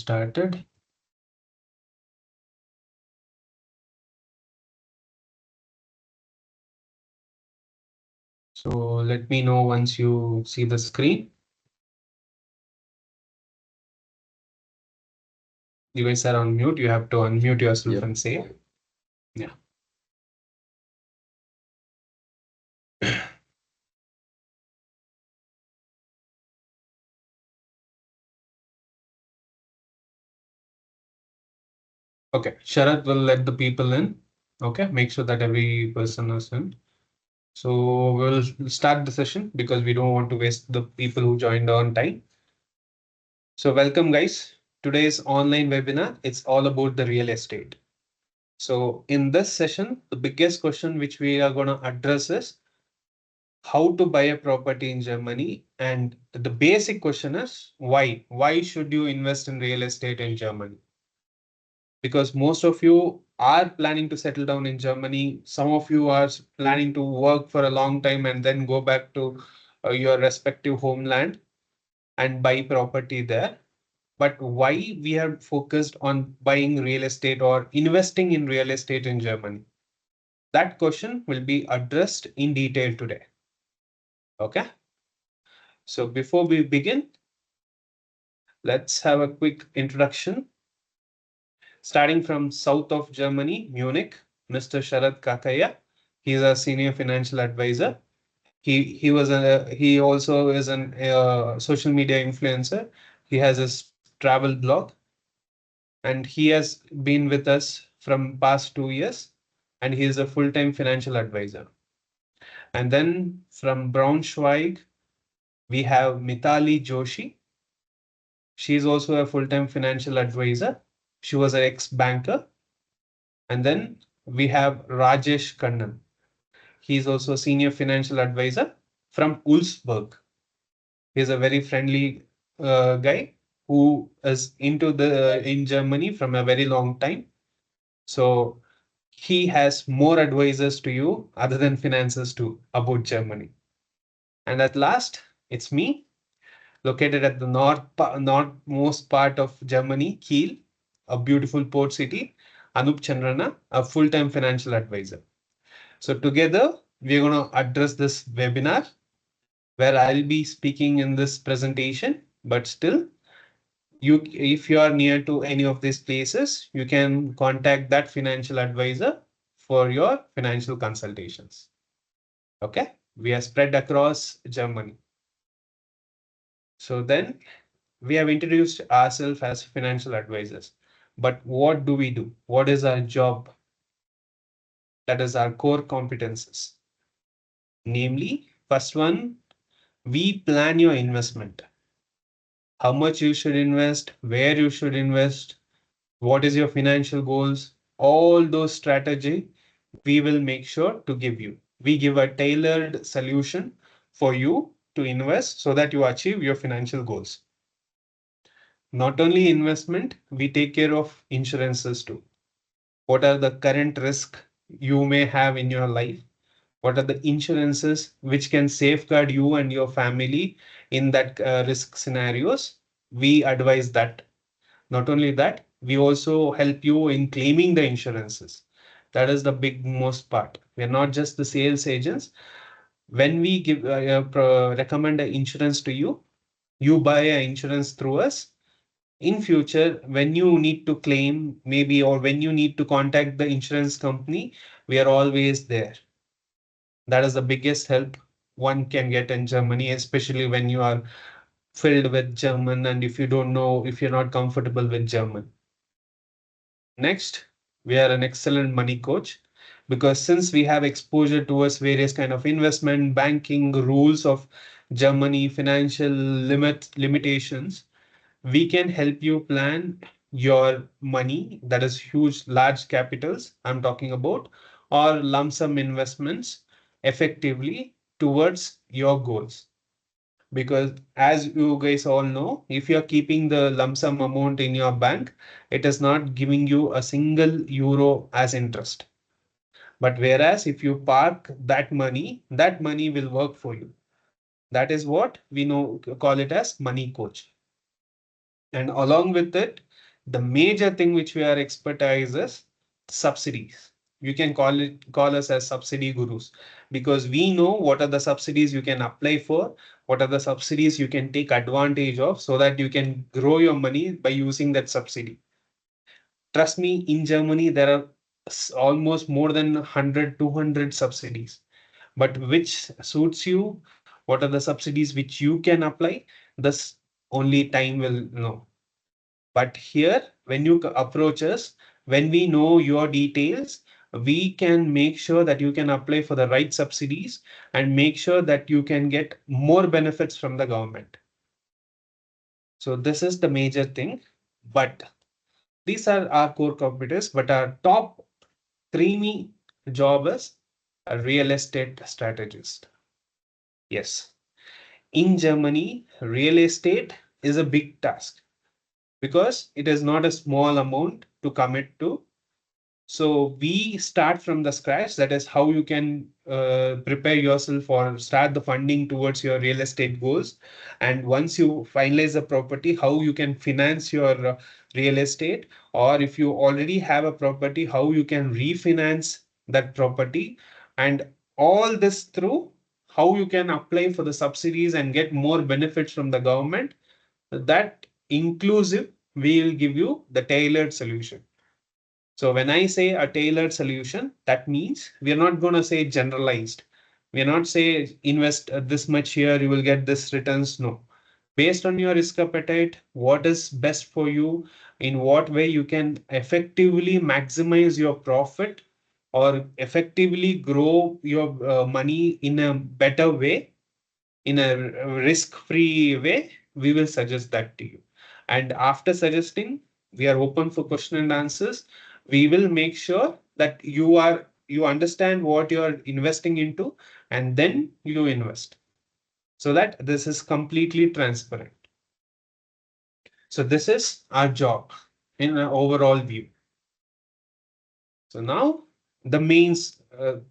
started. So let me know once you see the screen. You guys are on mute. You have to unmute yourself and say, yeah. Okay, Sharat will let the people in. Okay, make sure that every person is in. So we'll start the session because we don't want to waste the people who joined on time. So welcome guys. Today's online webinar, it's all about the real estate. So in this session, the biggest question which we are going to address is how to buy a property in Germany. And the basic question is why? Why should you invest in real estate in Germany? Because most of you are planning to settle down in Germany. Some of you are planning to work for a long time and then go back to your respective homeland and buy property there. But why we are focused on buying real estate or investing in real estate in Germany? That question will be addressed in detail today. Okay. So before we begin, let's have a quick introduction. Starting from south of Germany, Munich, Mr. Sharad Kakaya. He's a senior financial advisor. He also is an social media influencer. He has a travel blog, and he has been with us from past 2 years, and he is a full-time financial advisor. And then from Braunschweig, we have Mitali Joshi. She is also a full-time financial advisor. She was an ex-banker. And then we have Rajesh Kannan. He is also a senior financial advisor from Ulsberg. He is a very friendly guy who is into the in Germany from a very long time. So he has more advisors to you other than finances too about Germany. And at last, it's me, located at the northmost part of Germany, Kiel, a beautiful port city, Anup Chandrana, a full-time financial advisor. So together, we're going to address this webinar where I'll be speaking in this presentation, but still, if you are near to any of these places, you can contact that financial advisor for your financial consultations. Okay, we are spread across Germany. So then we have introduced ourselves as financial advisors. But what do we do? What is our job? That is our core competences. Namely, first one, we plan your investment. How much you should invest, where you should invest, what is your financial goals, all those strategy we will make sure to give you. We give a tailored solution for you to invest so that you achieve your financial goals. Not only investment, we take care of insurances too. What are the current risks you may have in your life? What are the insurances which can safeguard you and your family in that risk scenarios? We advise that. Not only that, we also help you in claiming the insurances. That is the big most part. We are not just the sales agents. When we give recommend an insurance to you, you buy an insurance through us. In future, when you need to claim maybe or when you need to contact the insurance company, we are always there. That is the biggest help one can get in Germany, especially when you are filled with German and if you don't know, if you're not comfortable with German. Next, we are an excellent money coach because since we have exposure towards various kind of investment, banking rules of Germany, financial limitations, we can help you plan your money, that is huge, large capitals I'm talking about, or lump sum investments effectively towards your goals. Because as you guys all know, if you're keeping the lump sum amount in your bank, it is not giving you a single euro as interest. But whereas if you park that money will work for you. That is what we know, call it as money coach. And along with it, the major thing which we are expertise is subsidies. You can call us as subsidy gurus, because we know what are the subsidies you can apply for, what are the subsidies you can take advantage of so that you can grow your money by using that subsidy. Trust me, in Germany, there are almost more than 100, 200 subsidies. But which suits you? What are the subsidies which you can apply? This only time will know. But here, when you approach us, when we know your details, we can make sure that you can apply for the right subsidies and make sure that you can get more benefits from the government. So this is the major thing. But these are our core competitors. But our top three job is a real estate strategist. Yes, in Germany, real estate is a big task because it is not a small amount to commit to. So we start from the scratch. That is how you can prepare yourself or start the funding towards your real estate goals. And once you finalize the property, how you can finance your real estate, or if you already have a property, how you can refinance that property, and all this through how you can apply for the subsidies and get more benefits from the government. That inclusive, we will give you the tailored solution. So when I say a tailored solution, that means we are not going to say generalized. We are not say invest this much here, you will get this returns. No. Based on your risk appetite, what is best for you, in what way you can effectively maximize your profit or effectively grow your money in a better way, in a risk-free way, we will suggest that to you. And after suggesting, we are open for question and answers. We will make sure that you understand what you are investing into, and then you invest so that this is completely transparent. So this is our job in an overall view. So now the main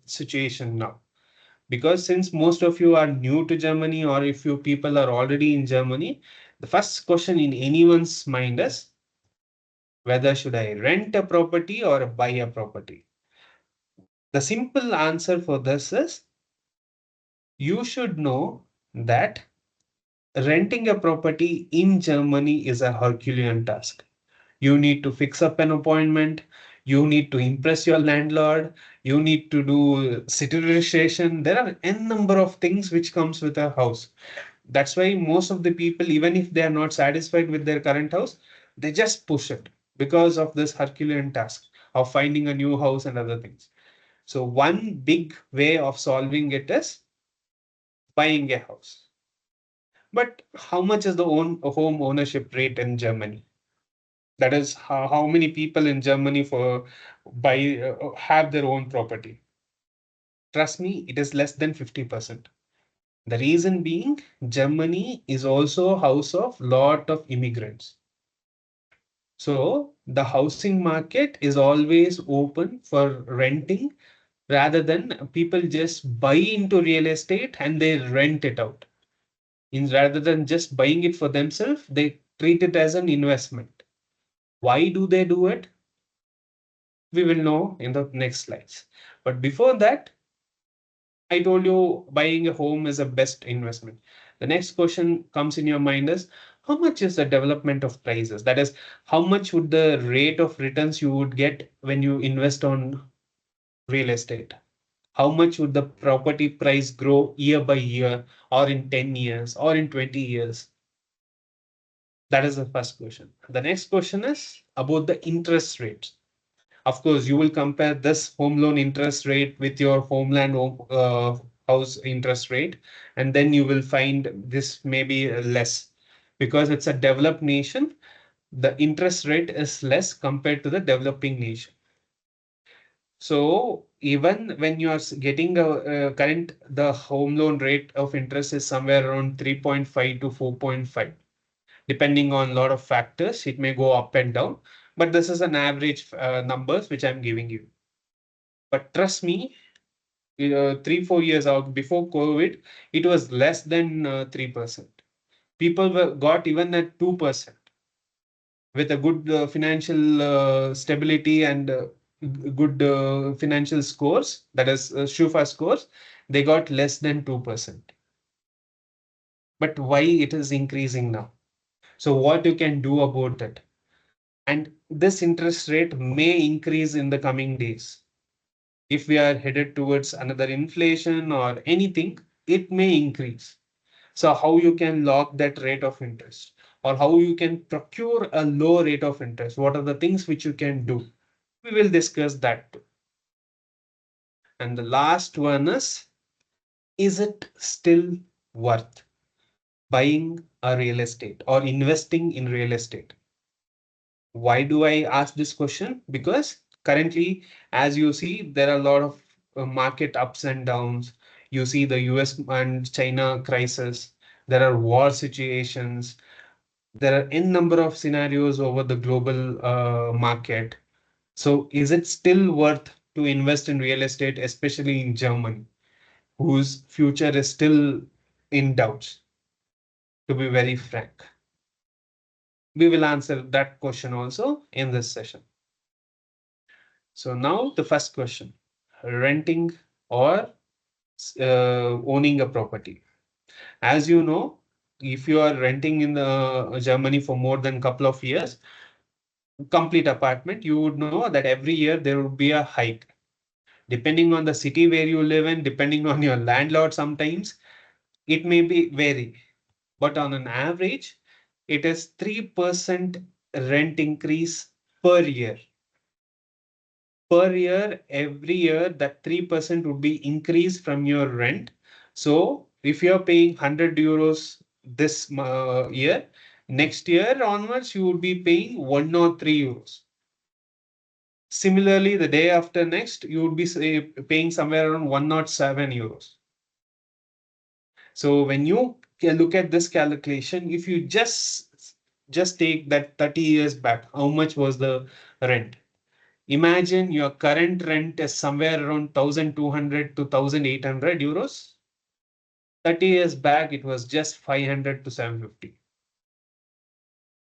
situation now. Because since most of you are new to Germany, or if you people are already in Germany, the first question in anyone's mind is whether should I rent a property or buy a property. The simple answer for this is you should know that renting a property in Germany is a Herculean task. You need to fix up an appointment. You need to impress your landlord. You need to do city registration. There are n number of things which comes with a house. That's why most of the people, even if they are not satisfied with their current house, they just push it because of this Herculean task of finding a new house and other things. So one big way of solving it is buying a house. But how much is the home ownership rate in Germany? That is how many people in Germany for buy have their own property. Trust me, it is less than 50%. The reason being, Germany is also a house of lot of immigrants. So the housing market is always open for renting rather than people just buy into real estate and they rent it out. In rather than just buying it for themselves, they treat it as an investment. Why do they do it? We will know in the next slides. But before that, I told you buying a home is a best investment. The next question comes in your mind is how much is the development of prices? That is, how much would the rate of returns you would get when you invest on real estate? How much would the property price grow year by year, or in 10 years, or in 20 years? That is the first question. The next question is about the interest rates. Of course, you will compare this home loan interest rate with your homeland house interest rate, and then you will find this may be less because it's a developed nation. The interest rate is less compared to the developing nation. So even when you are getting a current, the home loan rate of interest is somewhere around 3.5 to 4.5, depending on a lot of factors. It may go up and down, but this is an average numbers which I'm giving you. But trust me, 3, 4 years out before COVID, it was less than 3%. People got even at 2%. with a good financial stability and good financial scores, that is Shufa scores, they got less than 2%. But why it is increasing now? So what you can do about it? And this interest rate may increase in the coming days. If we are headed towards another inflation or anything, it may increase. So how you can lock that rate of interest, or how you can procure a low rate of interest? What are the things which you can do? We will discuss that too. And the last one is it still worth buying a real estate or investing in real estate? Why do I ask this question? Because currently, as you see, there are a lot of market ups and downs. You see the US and China crisis. There are war situations. There are n number of scenarios over the global market. So, is it still worth to invest in real estate, especially in Germany, whose future is still in doubt? To be very frank, we will answer that question also in this session. So now the first question, renting or owning a property. As you know, if you are renting in Germany for more than a couple of years, complete apartment, you would know that every year there would be a hike. Depending on the city where you live in, depending on your landlord, sometimes it may be vary. But on an average, it is 3% rent increase per year. Per year, every year, that 3% would be increased from your rent. So if you're paying 100 euros this year, next year onwards, you would be paying 103 euros. Similarly, the day after next, you would be paying somewhere around 107 euros. So when you look at this calculation, if you just take that 30 years back, how much was the rent? Imagine your current rent is somewhere around 1200 to 1800 euros. 30 years back, it was just 500 to 750.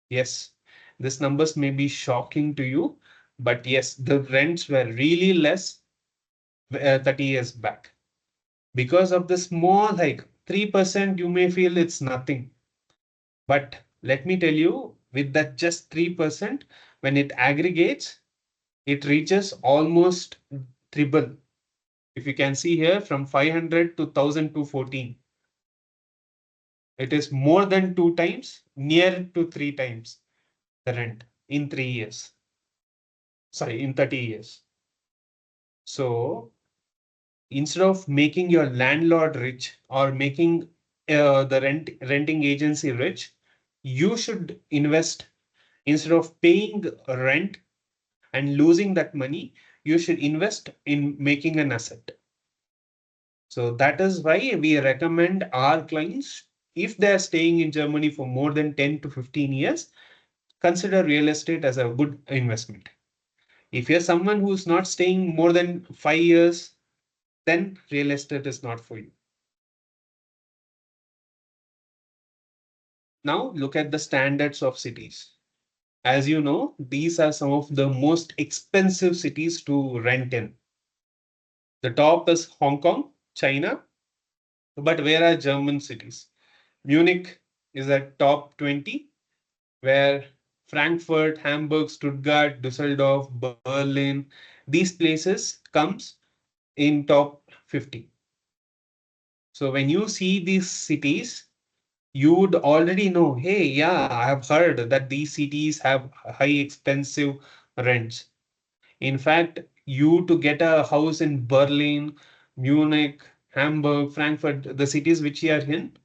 Yes, these numbers may be shocking to you, but yes, the rents were really less 30 years back. Because of the small hike, 3%, you may feel it's nothing. But let me tell you, with that just 3%, when it aggregates, it reaches almost triple. If you can see here, from 500 to 1214, it is more than 2 times, near to 3 times the rent in 3 years. Sorry, in 30 years. So instead of making your landlord rich or making the renting agency rich, you should invest. Instead of paying rent and losing that money, you should invest in making an asset. So that is why we recommend our clients, if they are staying in Germany for more than 10 to 15 years, consider real estate as a good investment. If you're someone who's not staying more than 5 years, then real estate is not for you. Now look at the standards of cities. As you know, these are some of the most expensive cities to rent in. The top is Hong Kong, China, but where are German cities? Munich is at top 20, where Frankfurt, Hamburg, Stuttgart, Düsseldorf, Berlin, these places comes in top 50. So when you see these cities, you would already know, hey, yeah, I have heard that these cities have high expensive rents. In fact, you to get a house in Berlin, Munich, Hamburg, Frankfurt, the cities which you are in,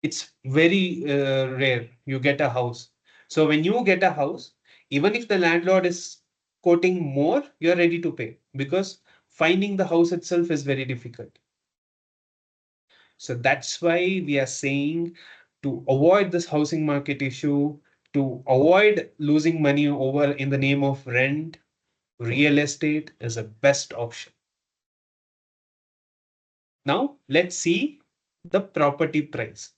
it's very rare you get a house. So when you get a house, even if the landlord is quoting more, you're ready to pay because finding the house itself is very difficult. So that's why we are saying, to avoid this housing market issue, to avoid losing money over in the name of rent, real estate is the best option. Now let's see the property price.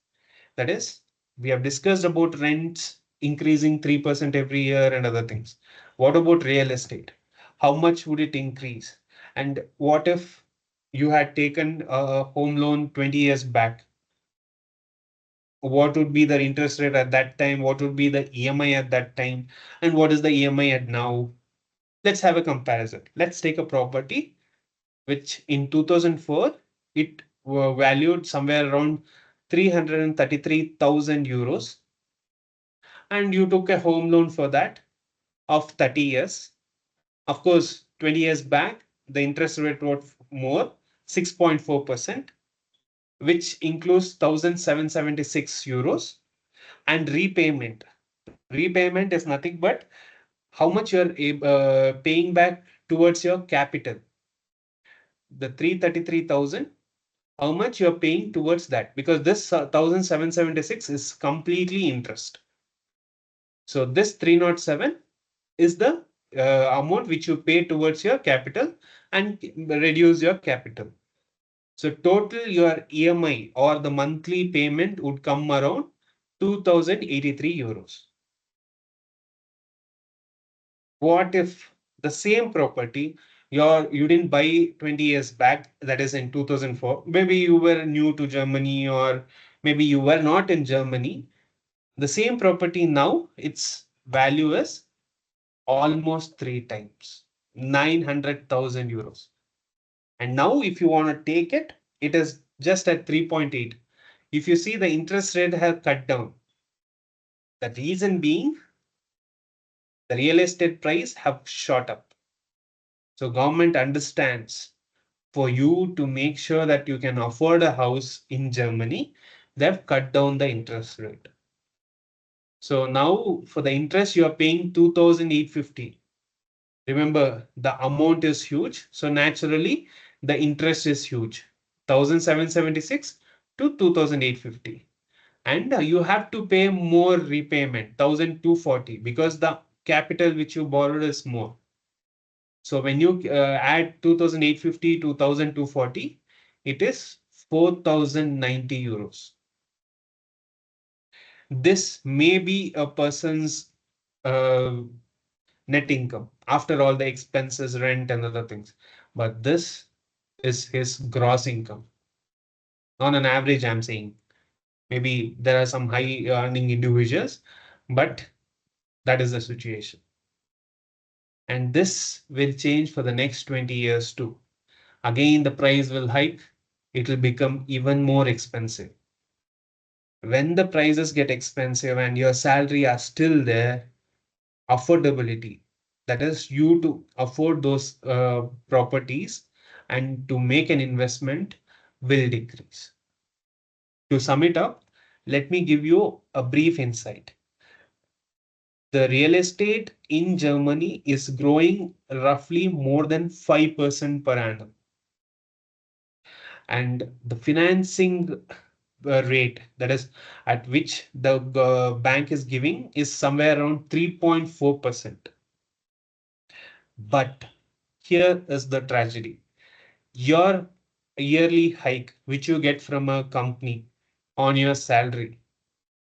That is, we have discussed about rents, increasing 3% every year and other things. What about real estate? How much would it increase? And what if you had taken a home loan 20 years back? What would be the interest rate at that time? What would be the EMI at that time? And what is the EMI at now? Let's have a comparison. Let's take a property which in 2004 it were valued somewhere around 333,000 euros, and you took a home loan for that of 30 years. Of course, 20 years back, the interest rate was more, 6.4%, which includes 1,776 euros, and repayment. Repayment is nothing but how much you're paying back towards your capital. The 333,000, how much you're paying towards that, because this 1,776 is completely interest. So this 307 is the amount which you pay towards your capital and reduce your capital. So total your EMI or the monthly payment would come around 2,083 euros. What if the same property you didn't buy 20 years back, that is in 2004? Maybe you were new to Germany, or maybe you were not in Germany. The same property now, its value is almost three times, 900,000 euros. And now, if you want to take it, it is just at 3.8. If you see, the interest rate has cut down. The reason being, the real estate price have shot up. So government understands, for you to make sure that you can afford a house in Germany, they've cut down the interest rate. So now for the interest, you are paying 2,850. Remember, the amount is huge. So naturally, the interest is huge. 1,776 to 2,850. And you have to pay more repayment, 1,240, because the capital which you borrowed is more. So when you add 2,850 to 1,240, it is 4,090 euros. This may be a person's uh, net income after all the expenses, rent, and other things. But this is his gross income. On an average, I'm saying. Maybe there are some high earning individuals, but that is the situation. And this will change for the next 20 years too. Again, the price will hike. It will become even more expensive. When the prices get expensive and your salary are still there, affordability, that is you to afford those properties and to make an investment, will decrease. To sum it up, let me give you a brief insight. The real estate in Germany is growing roughly more than 5% per annum. And the financing rate, that is at which the bank is giving, is somewhere around 3.4%. But here is the tragedy. Your yearly hike, which you get from a company on your salary,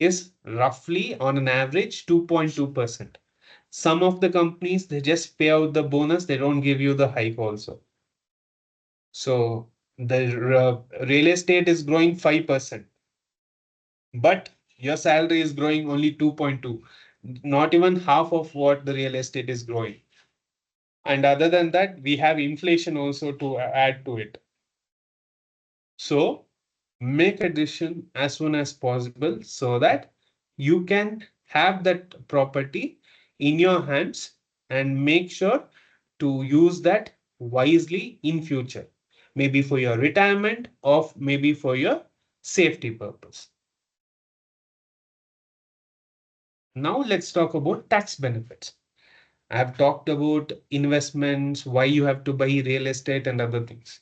is roughly on an average 2.2%. Some of the companies, they just pay out the bonus, they don't give you the hike also. So the real estate is growing 5%, but your salary is growing only 2.2, not even half of what the real estate is growing. And other than that, we have inflation also to add to it. So make a decision as soon as possible so that you can have that property in your hands and make sure to use that wisely in future, maybe for your retirement or maybe for your safety purpose. Now let's talk about tax benefits. I have talked about investments, why you have to buy real estate and other things.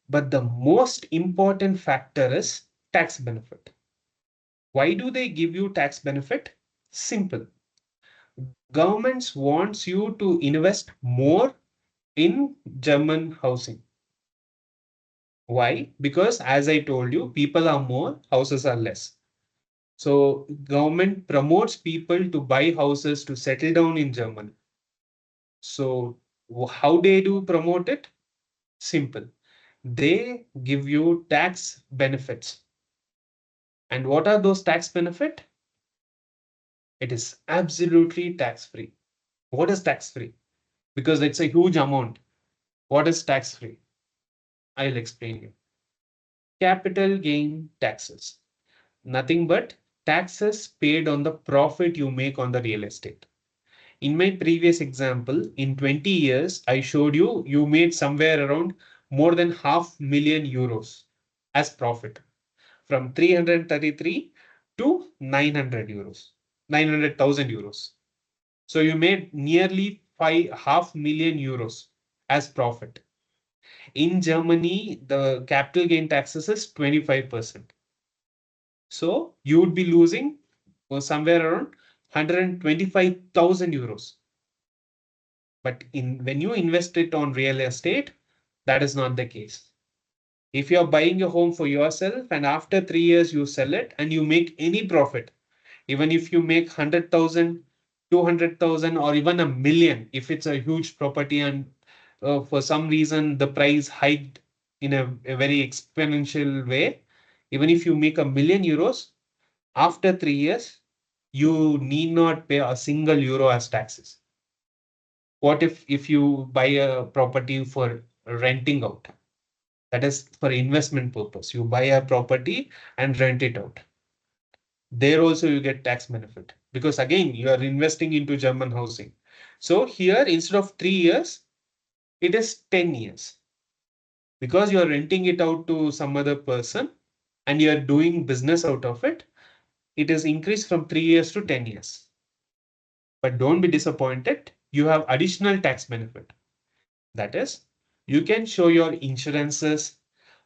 But the most important factor is tax benefit. Why do they give you tax benefit? Simple. Governments wants you to invest more in German housing. Why? Because as I told you, people are more, houses are less. So government promotes people to buy houses to settle down in Germany. So how they do promote it? Simple. They give you tax benefits. And what are those tax benefit? It is absolutely tax free. What is tax free? Because it's a huge amount. What is tax free? I'll explain you. Capital gain taxes. Nothing but taxes paid on the profit you make on the real estate. In my previous example, in 20 years, I showed you you made somewhere around more than €500,000 as profit from 333 to €900, €900,000. So you made nearly €500,000 as profit. In Germany, the capital gain taxes is 25%. So you would be losing somewhere around €125,000. But when you invest it on real estate, that is not the case. If you're buying a home for yourself and after 3 years you sell it and you make any profit, even if you make 100,000, 200,000, or even a million, if it's a huge property and for some reason the price hiked in a very exponential way, even if you make €1,000,000, after 3 years, you need not pay a single euro as taxes. What if you buy a property for renting out? That is for investment purpose. You buy a property and rent it out. There also you get tax benefit because again you are investing into German housing. So here instead of 3 years, it is 10 years because you are renting it out to some other person and you are doing business out of it. It is increased from 3 years to 10 years. But don't be disappointed. You have additional tax benefit. That is, you can show your insurances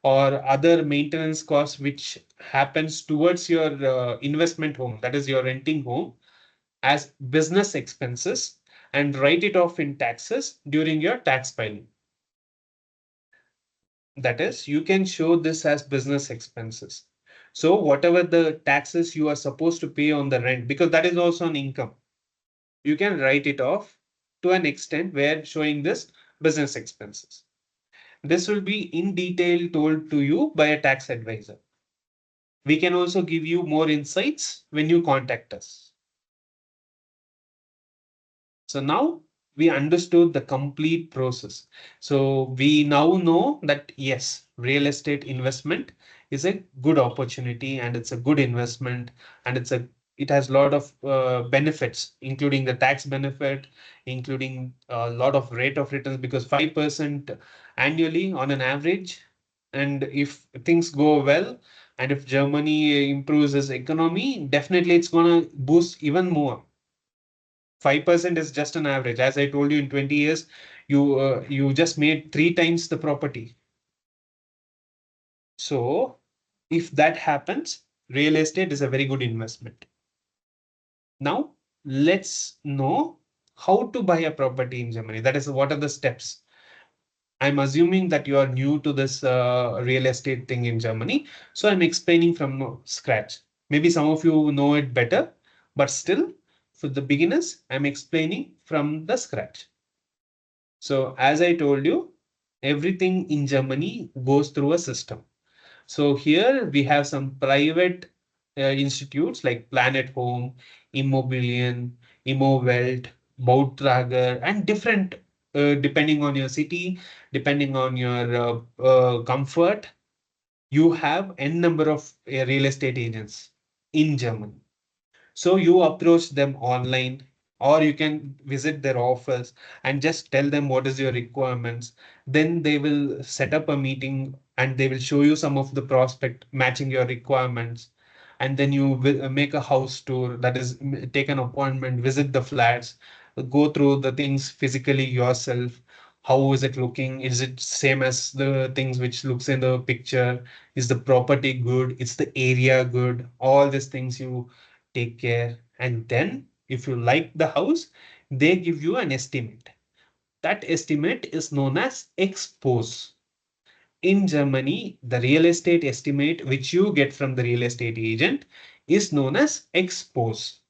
or other maintenance costs which happens towards your investment home, that is your renting home, as business expenses and write it off in taxes during your tax filing. That is, you can show this as business expenses. So whatever the taxes you are supposed to pay on the rent, because that is also an income, you can write it off to an extent where showing this business expenses. This will be in detail told to you by a tax advisor. We can also give you more insights when you contact us. So now we understood the complete process. So we now know that yes, real estate investment is a good opportunity and it's a good investment and it has a lot of benefits, including the tax benefit, including a lot of rate of returns because 5% annually on an average. And if things go well, and if Germany improves its economy, definitely it's going to boost even more. 5% is just an average. As I told you, in 20 years, you just made 3 times the property. So if that happens, real estate is a very good investment. Now let's know how to buy a property in Germany. That is, what are the steps? I'm assuming that you are new to this real estate thing in Germany. So I'm explaining from scratch. Maybe some of you know it better, but still, for the beginners, I'm explaining from the scratch. So as I told you, everything in Germany goes through a system. So here we have some private institutes like Planet Home, Immobilien, Immowelt, Bautrager, and different depending on your city, depending on your comfort, you have n number of real estate agents in Germany. So you approach them online or you can visit their office and just tell them what is your requirements. Then they will set up a meeting and they will show you some of the prospect matching your requirements. And then you will make a house tour, that is take an appointment, visit the flats, go through the things physically yourself. How is it looking? Is it same as the things which looks in the picture? Is the property good? Is the area good? All these things you take care. And then if you like the house, they give you an estimate. That estimate is known as expose. In Germany, the real estate estimate which you get from the real estate agent is known as expose.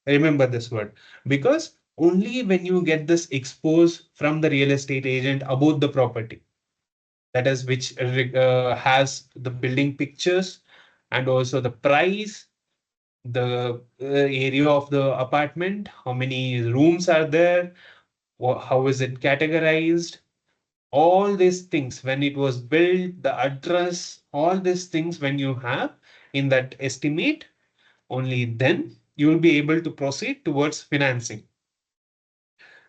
Remember this word, because only when you get this expose from the real estate agent about the property, that is which has the building pictures and also the price, the area of the apartment, how many rooms are there, how is it categorized, all these things, when it was built, the address, all these things, when you have in that estimate, only then you will be able to proceed towards financing.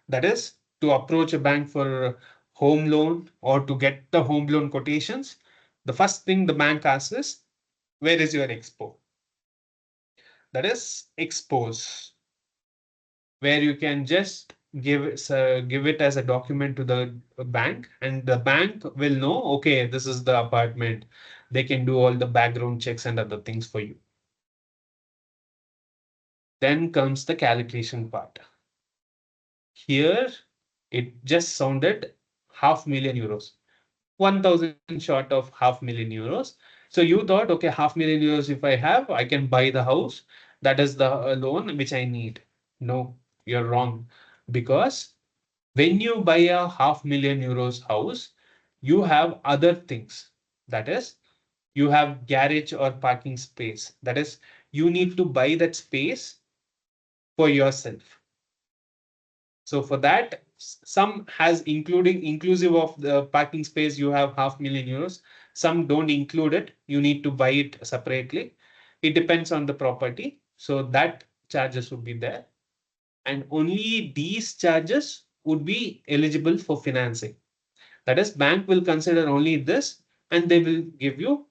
That is to approach a bank for home loan or to get the home loan quotations. The first thing the bank asks is, where is your expo? That is expose, where you can just give it as a document to the bank, and the bank will know, okay, this is the apartment. They can do all the background checks and other things for you. Then comes the calculation part. Here it just sounded €500,000, 1,000 short of €500,000. So you thought, okay, €500,000 if I have, I can buy the house. That is the loan which I need. No, you're wrong. Because when you buy a €500,000 house, you have other things. That is, you have garage or parking space. That is, you need to buy that space for yourself. So for that, some has including inclusive of the parking space, you have €500,000. Some don't include it. You need to buy it separately. It depends on the property. So that charges would be there. And only these charges would be eligible for financing. That is, bank will consider only this and they will give you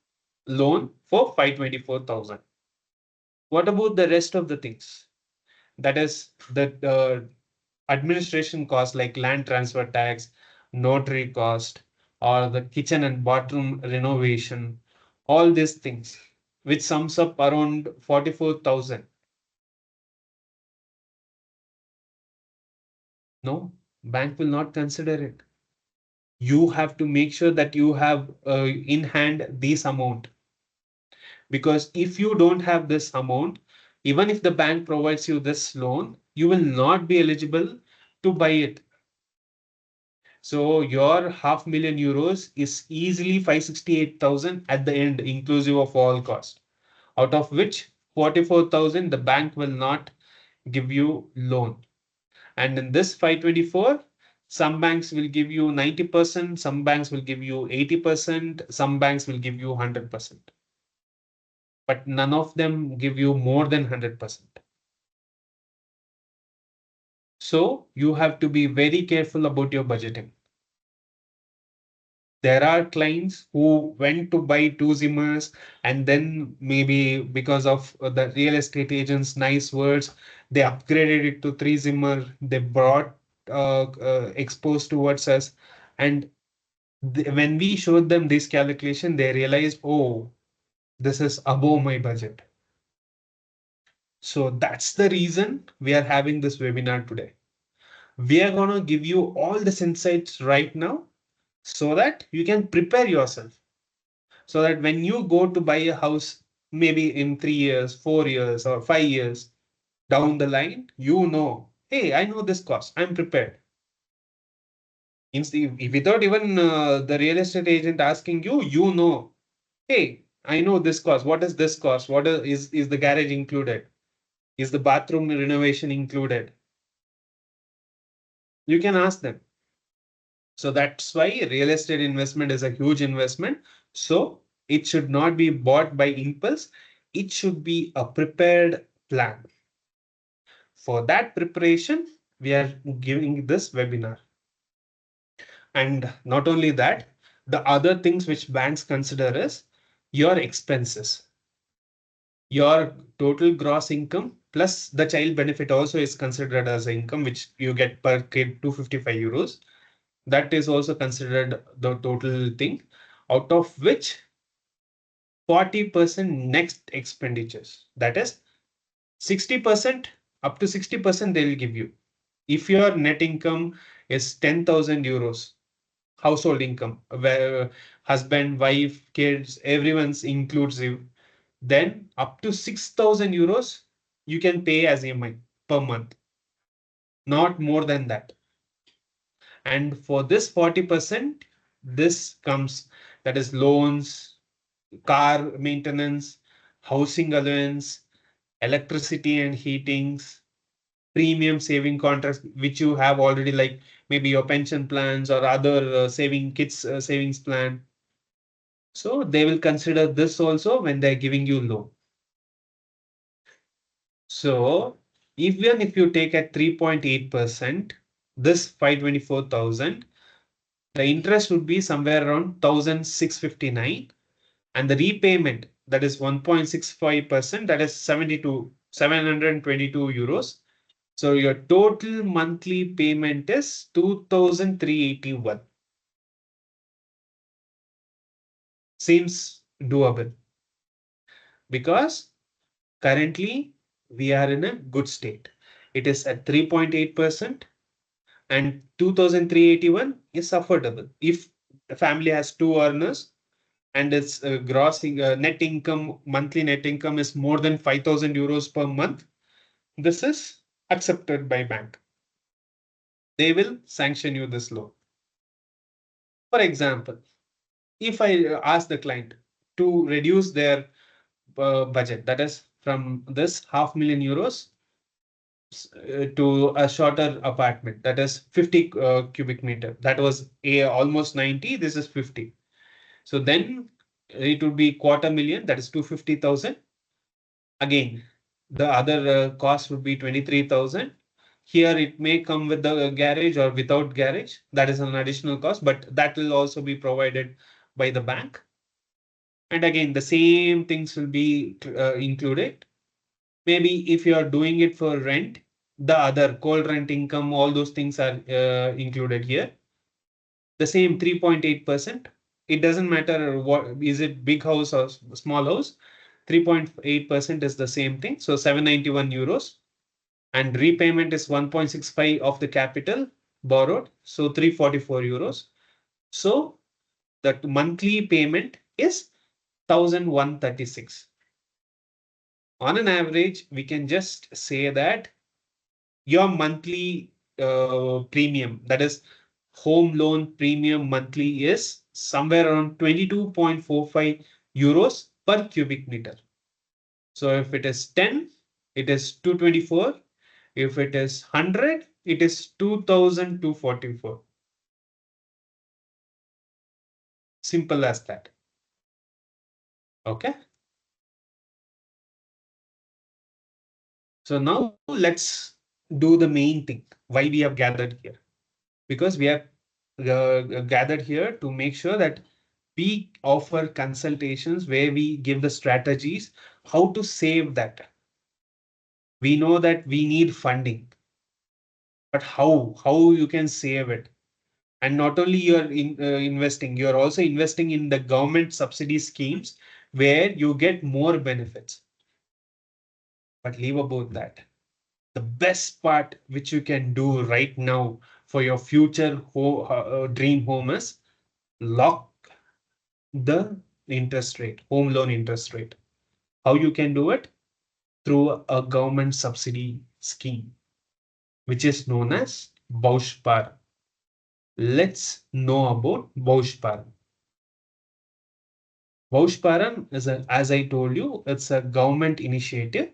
loan for 524,000. What about the rest of the things? That is the administration costs like land transfer tax, notary cost, or the kitchen and bathroom renovation, all these things, which sums up around 44,000. No, bank will not consider it. You have to make sure that you have in hand this amount. Because if you don't have this amount, even if the bank provides you this loan, you will not be eligible to buy it. So your €500,000 is easily 568,000 at the end, inclusive of all cost, out of which 44,000 the bank will not give you loan. And in this 524, some banks will give you 90%, some banks will give you 80%, some banks will give you 100%. But none of them give you more than 100%. So you have to be very careful about your budgeting. There are clients who went to buy two Zimmers and then maybe because of the real estate agent's nice words, they upgraded it to three Zimmer. They brought exposed towards us. And when we showed them this calculation, they realized, oh, this is above my budget. So that's the reason we are having this webinar today. We are going to give you all this insights right now so that you can prepare yourself. So that when you go to buy a house, maybe in 3 years, 4 years, or 5 years down the line, you know, hey, I know this cost, I'm prepared. Without even the real estate agent asking you, you know, hey, I know this cost. What is this cost? What is the garage included? Is the bathroom renovation included? You can ask them. So that's why real estate investment is a huge investment. So it should not be bought by impulse. It should be a prepared plan. For that preparation, we are giving this webinar. And not only that, the other things which banks consider is your expenses. Your total gross income plus the child benefit also is considered as income, which you get per kid €255. That is also considered the total thing, out of which 40% next expenditures. That is 60%, up to 60% they will give you. If your net income is €10,000, household income, where husband, wife, kids, everyone's inclusive, then up to 6,000 euros you can pay as EMI per month, not more than that. And for this 40%, this comes, that is loans, car maintenance, housing allowance, electricity and heatings, premium saving contracts, which you have already, like maybe your pension plans or other saving kids savings plan. So they will consider this also when they're giving you loan. So even if you take at 3.8%, this 524,000, the interest would be somewhere around 1,659, and the repayment, that is 1.65%, that is 722 euros. So your total monthly payment is 2,381. Seems doable because currently we are in a good state. It is at 3.8%, and 2,381 is affordable. If the family has two earners and its gross net income, monthly net income is more than 5,000 euros per month, this is accepted by bank. They will sanction you this loan. For example, if I ask the client to reduce their budget, that is from this 500,000 euros to a shorter apartment, that is 50 cubic meter, that was almost 90, this is 50. So then it would be 250,000, that is 250,000. Again, the other cost would be 23,000. Here it may come with the garage or without garage. That is an additional cost, but that will also be provided by the bank. And again, the same things will be included. Maybe if you are doing it for rent, the other cold rent income, all those things are included here. The same 3.8%. It doesn't matter what is it, big house or small house. 3.8% is the same thing. So 791 euros. And repayment is 1.65 of the capital borrowed. So 344 euros. So the monthly payment is 1,136. On an average, we can just say that your monthly premium, that is home loan premium monthly, is somewhere around 22.45 euros per cubic meter. So if it is 10, it is 224. If it is 100, it is 2,244. Simple as that. Okay. So now let's do the main thing, why we have gathered here. Because we have gathered here to make sure that we offer consultations where we give the strategies how to save that. We know that we need funding, but how you can save it. And not only you're investing, you're also investing in the government subsidy schemes where you get more benefits. But leave about that. The best part which you can do right now for your future dream home is lock the interest rate, home loan interest rate. How you can do it? Through a government subsidy scheme, which is known as Bauspar. Let's know about Bauspar. Bauspar is as I told you, it's a government initiative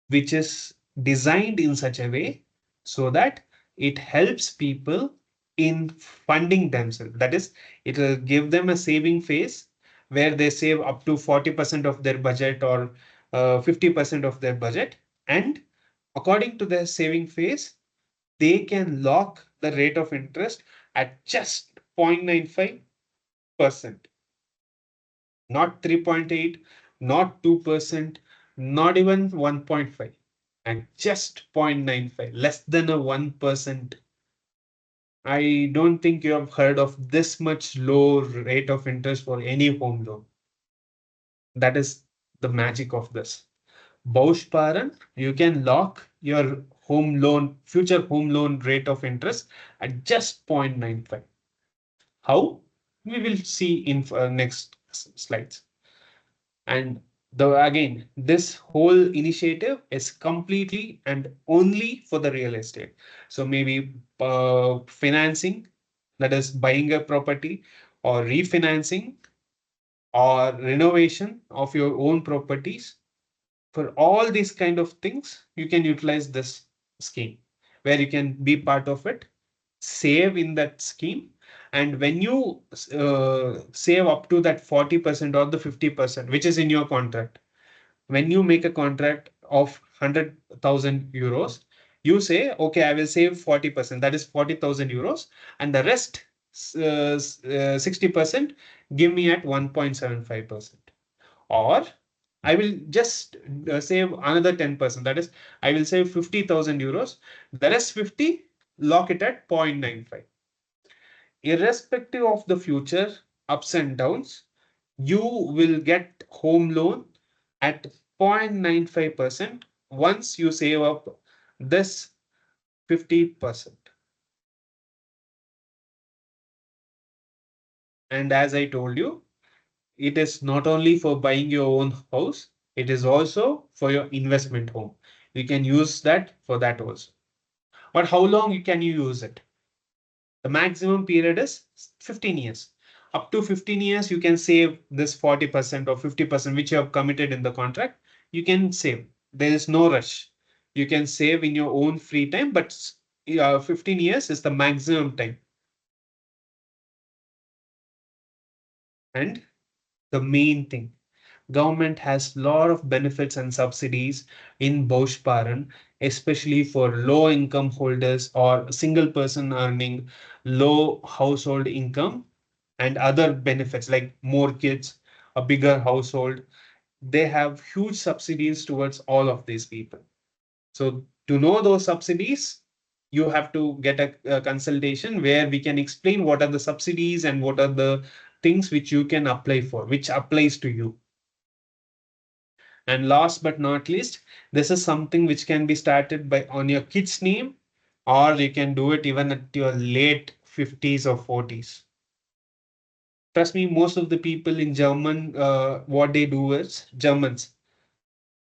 which is designed in such a way so that it helps people in funding themselves. That is, it will give them a saving phase where they save up to 40% of their budget or 50% of their budget. And according to their saving phase, they can lock the rate of interest at just 0.95%, not 3.8, not 2%, not even 1.5, and just 0.95, less than a 1%. I don't think you have heard of this much low rate of interest for any home loan. That is the magic of this. Bausparen, you can lock your home loan, future home loan rate of interest at just 0.95. How? We will see in next slides. And Again, this whole initiative is completely and only for the real estate. So maybe financing, that is buying a property, or refinancing, or renovation of your own properties. For all these kind of things, you can utilize this scheme, where you can be part of it, save in that scheme. And when you save up to that 40% or the 50%, which is in your contract, when you make a contract of 100,000 euros, you say, okay, I will save 40%, that is 40,000 euros, and the rest 60% give me at 1.75%. Or I will just save another 10%, that is, I will save 50,000 euros, the rest 50, lock it at 0.95. Irrespective of the future ups and downs, you will get home loan at 0.95% once you save up this 50%. And as I told you, it is not only for buying your own house, it is also for your investment home. You can use that for that also. But how long can you use it? The maximum period is 15 years. Up to 15 years, you can save this 40% or 50%, which you have committed in the contract. You can save. There is no rush. You can save in your own free time, but 15 years is the maximum time. And the main thing, government has a lot of benefits and subsidies in Bausparen, especially for low income holders or single person earning low household income, and other benefits like more kids, a bigger household. They have huge subsidies towards all of these people. So to know those subsidies, you have to get a consultation where we can explain what are the subsidies and what are the things which you can apply for, which applies to you. And last but not least, this is something which can be started by on your kid's name, or you can do it even at your late 50s or 40s. Trust me, most of the people in German, what they do is Germans,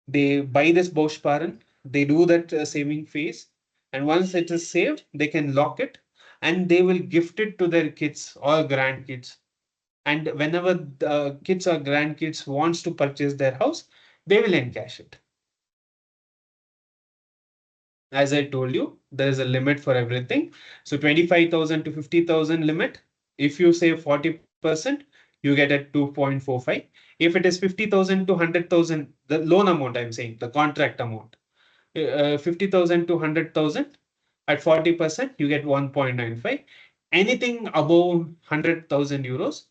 they buy this Bausparen, they do that saving phase, and once it is saved, they can lock it, and they will gift it to their kids or grandkids. And whenever the kids or grandkids wants to purchase their house, they will encash it. As I told you, there is a limit for everything. So 25,000 to 50,000 limit. If you save 40%, you get at 2.45. If it is 50,000 to 100,000, the loan amount, I'm saying, the contract amount, 50,000 to 100,000 at 40%, you get 1.95. Anything above 100,000 euros,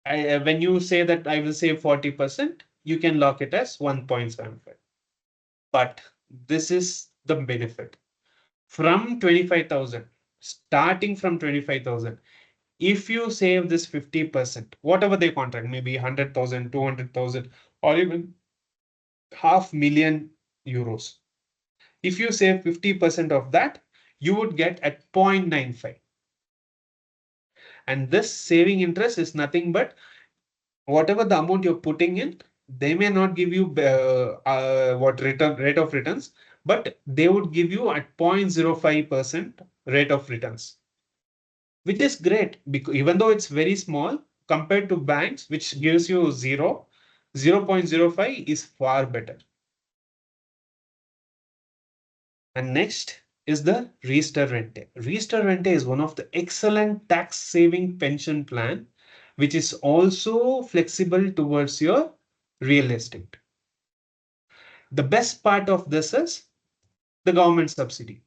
when you say that I will save 40%, you can lock it as 1.75. But this is the benefit from 25,000, starting from 25,000. If you save this 50%, whatever they contract, maybe 100,000, 200,000, or even half million euros. If you save 50% of that, you would get at 0.95. And this saving interest is nothing but whatever the amount you're putting in, they may not give you what return rate of returns, but they would give you at 0.05% rate of returns, which is great because even though it's very small compared to banks, which gives you 0.05 is far better. And next is the Riester Rente. Riester Rente is one of the excellent tax saving pension plan, which is also flexible towards your real estate. The best part of this is the government subsidy.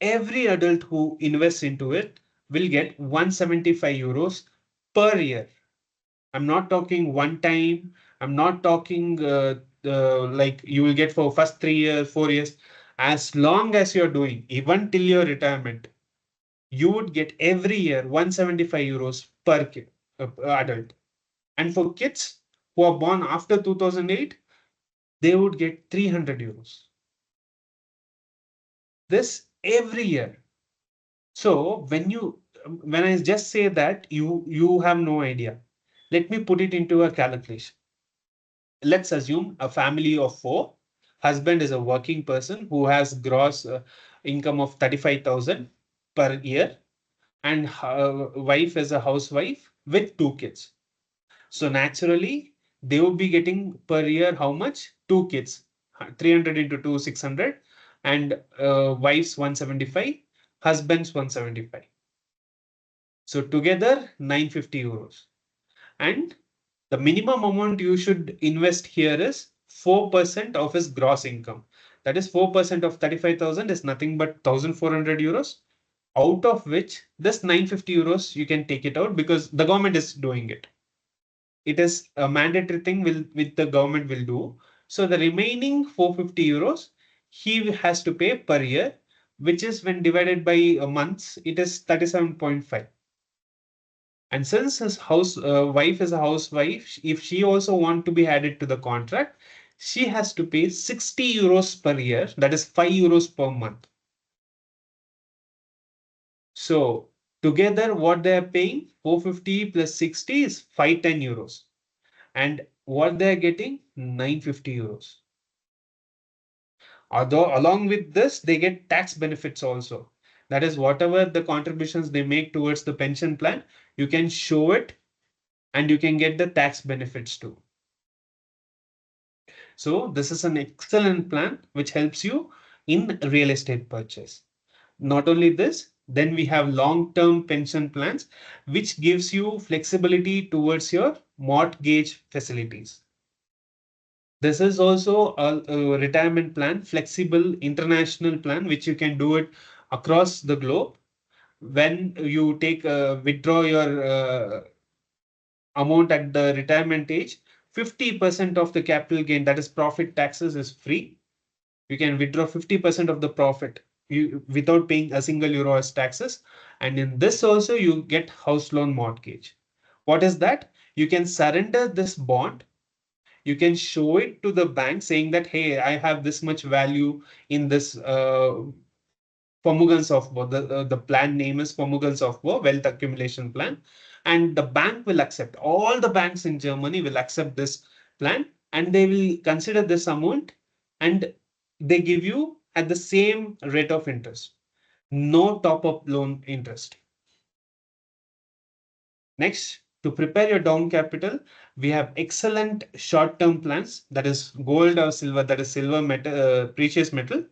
Every adult who invests into it will get 175 euros per year. I'm not talking one time. I'm not talking like you will get for first 3 years, 4 years. As long as you're doing, even till your retirement, you would get every year 175 euros per kid, adult. And for kids who are born after 2008, they would get 300 euros. This every year. So when I just say that, you have no idea. Let me put it into a calculation. let's assume a family of four. Husband is a working person who has gross income of 35,000 per year, and wife is a housewife with two kids. So naturally, they would be getting per year how much? Two kids, 300 into 2, 600, and wife's 175, husband's 175. So together, 950 euros. And the minimum amount you should invest here is 4% of his gross income. That is 4% of 35,000 is nothing but 1,400 euros, out of which this 950 euros you can take it out because the government is doing it. It is a mandatory thing which the government will do. So the remaining 450 euros he has to pay per year, which is when divided by months, it is 37.5. And since his house wife is a housewife, if she also want to be added to the contract, she has to pay 60 euros per year. That is 5 euros per month. So together, what they are paying 450 plus 60 is 510 euros. And what they are getting 950 euros. Although along with this, they get tax benefits also. That is whatever the contributions they make towards the pension plan, you can show it and you can get the tax benefits too. So this is an excellent plan which helps you in real estate purchase. Not only this, then we have long-term pension plans, which gives you flexibility towards your mortgage facilities. This is also a retirement plan, flexible international plan, which you can do it across the globe. When you take withdraw your amount at the retirement age, 50% of the capital gain, that is profit taxes, is free. You can withdraw 50% of the profit without paying a single euro as taxes. And in this also, you get house loan mortgage. What is that? You can surrender this bond. You can show it to the bank saying that, hey, I have this much value in this Formugans of War. The plan name is Formugans of War, Wealth Accumulation Plan. And the bank will accept, all the banks in Germany will accept this plan and they will consider this amount and they give you at the same rate of interest. No top up loan interest. Next, to prepare your down capital, we have excellent short term plans, that is gold or silver, that is silver metal, precious metal,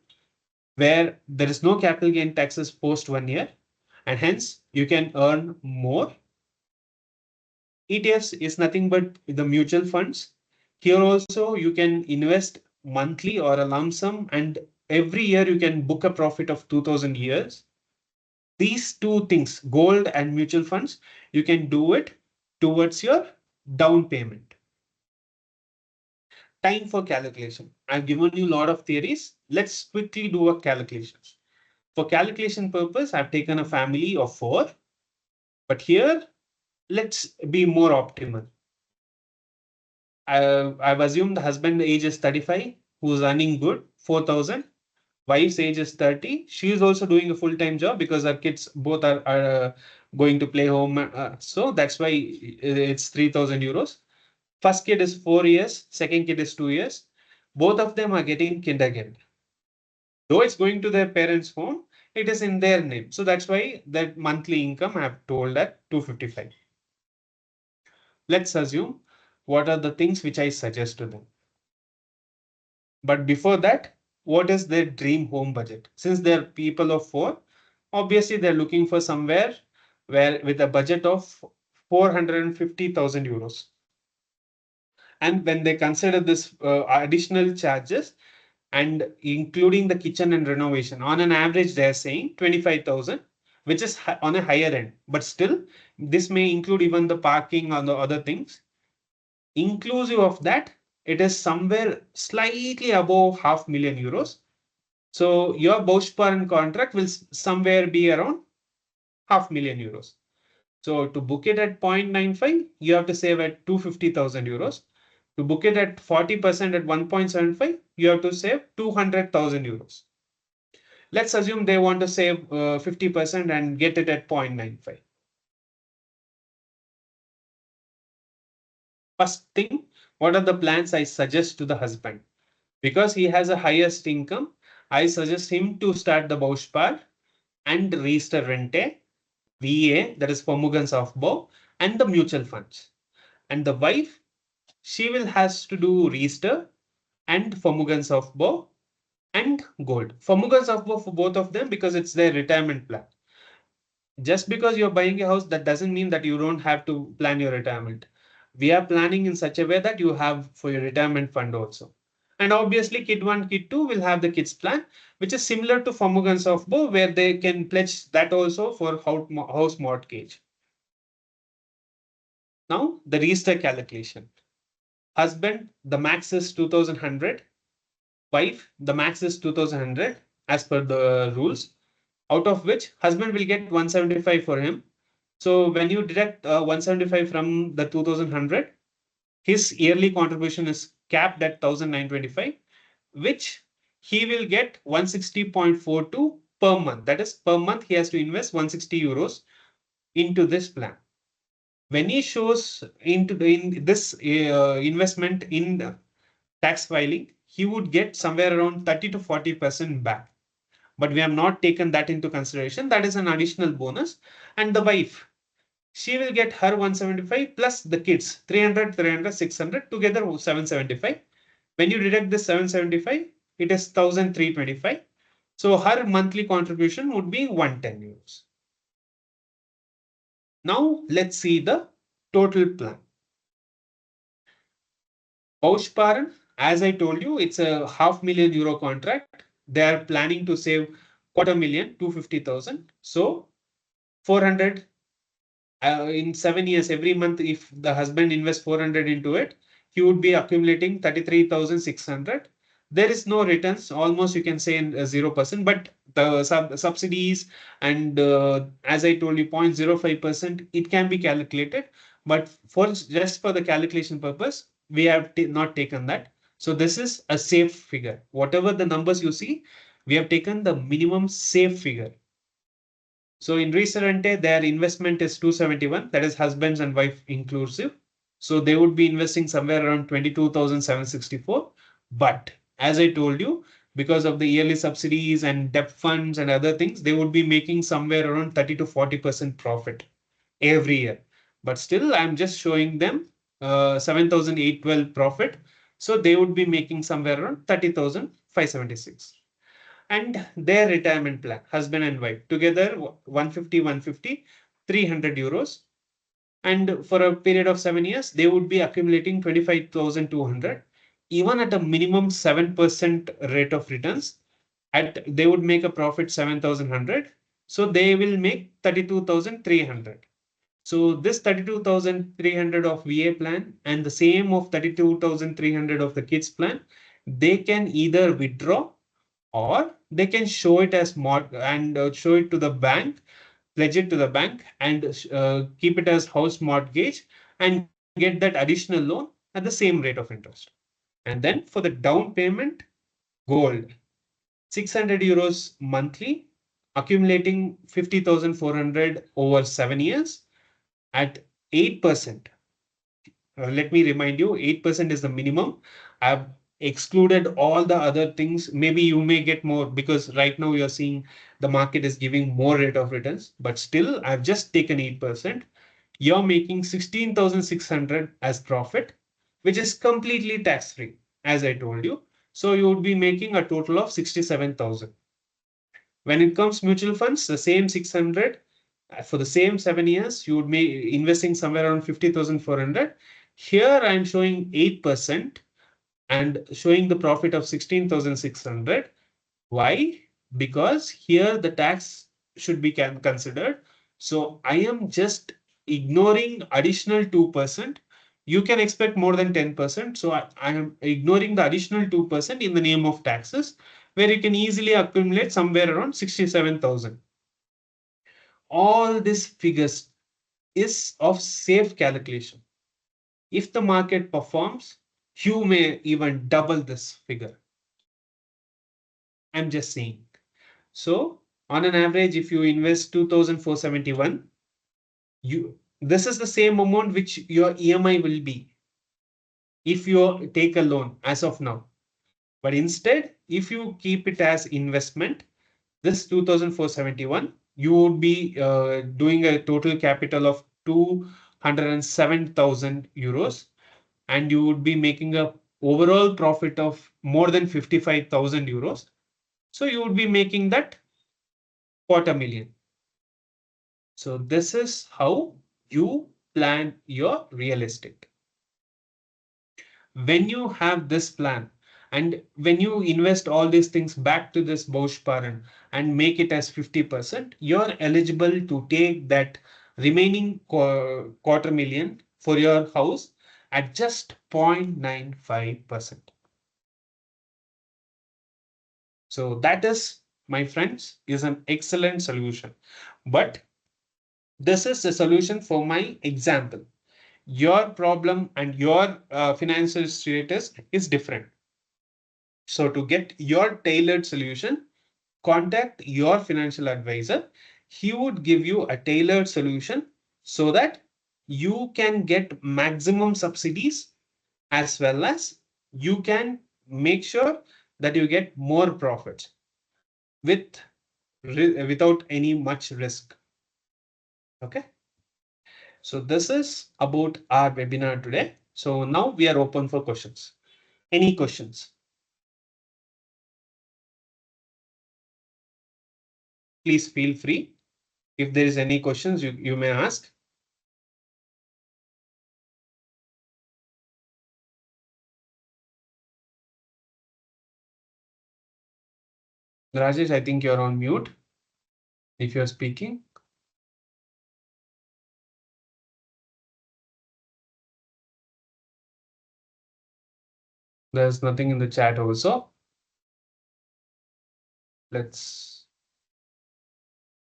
where there is no capital gain taxes post 1 year and hence you can earn more. ETFs is nothing but the mutual funds. Here also you can invest monthly or a lump sum and every year you can book a profit of 2000 years. These two things, gold and mutual funds, you can do it towards your down payment. Time for calculation. I've given you a lot of theories. Let's quickly do a calculation. For calculation purpose, I've taken a family of four, but here let's be more optimal. I've assumed the husband age is 35, who's earning good, 4,000. Wife's age is 30. She is also doing a full-time job because her kids both are going to play home. So that's why it's 3,000 euros. First kid is 4 years, second kid is 2 years. Both of them are getting kindergarten. Though it's going to their parents' home, it is in their name. So that's why that monthly income I have told at 255. Let's assume what are the things which I suggest to them. But before that, what is their dream home budget? Since they're people of four, obviously they're looking for somewhere where with a budget of 450,000 euros. And when they consider this additional charges and including the kitchen and renovation, on an average, they're saying 25,000, which is on a higher end. But still, this may include even the parking or the other things. Inclusive of that, it is somewhere slightly above 500,000 euros. So your Bausparen contract will somewhere be around 500,000 euros. So to book it at 0.95, you have to save at 250,000 euros. To book it at 40% at 1.75, you have to save 200,000 euros. Let's assume they want to save 50% and get it at 0.95. First thing, What are the plans I suggest to the husband? Because he has a highest income, I suggest him to start the Bauspar and register Rente, VA, that is Formugan Softbow, and the mutual funds. And the wife, she will has to do register and Formugan Softbow and gold. Formugan Softbow for both of them because it's their retirement plan. Just because you're buying a house, that doesn't mean that you don't have to plan your retirement. We are planning in such a way that you have for your retirement fund also. And obviously, kid one, kid two will have the kids plan, which is similar to Formugan Softbow, where they can pledge that also for house mortgage. Now, the register calculation. Husband, the max is 2100. Wife, the max is 2100 as per the rules, out of which husband will get 175 for him. So when you deduct 175 from the 2100, his yearly contribution is capped at 1925, which he will get 160.42 per month. That is, per month he has to invest 160 euros into this plan. When he shows in this investment in tax filing, he would get somewhere around 30 to 40% back. But we have not taken that into consideration. That is an additional bonus. And the wife, she will get her 175 plus the kids 300, 300, 600, together 775. When you deduct this 775, it is 1325. So her monthly contribution would be 110 euros. Now let's see the total plan. Bausparen, as I told you, it's a €500,000 contract. They are planning to save 250,000, 250,000. So 400 in 7 years, every month, if the husband invests 400 into it, he would be accumulating 33,600. There is no returns, almost you can say 0%, but the subsidies and as I told you, 0.05%, it can be calculated. But for just for the calculation purpose, we have not taken that. So this is a safe figure. Whatever the numbers you see, we have taken the minimum safe figure. So in Reserente, their investment is 271, that is husbands and wife inclusive. So they would be investing somewhere around 22,764. But as I told you, because of the yearly subsidies and debt funds and other things, they would be making somewhere around 30 to 40% profit every year. But still, I'm just showing them 7,812 profit. So they would be making somewhere around 30,576. And their retirement plan, husband and wife, together 150, 150, 300 euros. And for a period of 7 years, they would be accumulating 25,200, even at a minimum 7% rate of returns. They would make a profit 7,100. So they will make 32,300. So this 32,300 of VA plan and the same of 32,300 of the kids plan, they can either withdraw or they can show it as and show it to the bank, pledge it to the bank, and keep it as house mortgage and get that additional loan at the same rate of interest. And then for the down payment, gold, 600 euros monthly, accumulating 50,400 over 7 years at 8%. Let me remind you, 8% is the minimum. I've excluded all the other things. Maybe you may get more because right now you're seeing the market is giving more rate of returns, but still I've just taken 8%. You're making 16,600 as profit, which is completely tax free, as I told you. So you would be making a total of 67,000. When it comes mutual funds, the same 600 for the same 7 years, you would be investing somewhere around 50,400. Here I'm showing 8% and showing the profit of 16,600. Why? Because here the tax should be considered. So I am just ignoring additional 2%. You can expect more than 10%. So I am ignoring the additional 2% in the name of taxes, where you can easily accumulate somewhere around 67,000. All these figures is of safe calculation. If the market performs, you may even double this figure. I'm just saying. So on an average, if you invest 2,471, this is the same amount which your EMI will be. if you take a loan as of now. But instead, if you keep it as investment, this 2,471, you would be doing a total capital of 207,000 euros, and you would be making a overall profit of more than 55,000 euros. So you would be making that 250,000. So this is how you plan your real estate. When you have this plan and when you invest all these things back to this Bausparen and make it as 50%, you're eligible to take that remaining 250,000 for your house at just 0.95%. So that is, my friends, is an excellent solution. But this is a solution for my example. Your problem and your financial status is different. So to get your tailored solution, contact your financial advisor. He would give you a tailored solution so that you can get maximum subsidies, as well as you can make sure that you get more profits with without any much risk. Okay. So this is about our webinar today. So now we are open for questions. Any questions? Please feel free. If there is any questions, you may ask. Rajesh, I think you're on mute if you're speaking. There's nothing in the chat also. Let's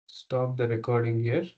stop the recording here.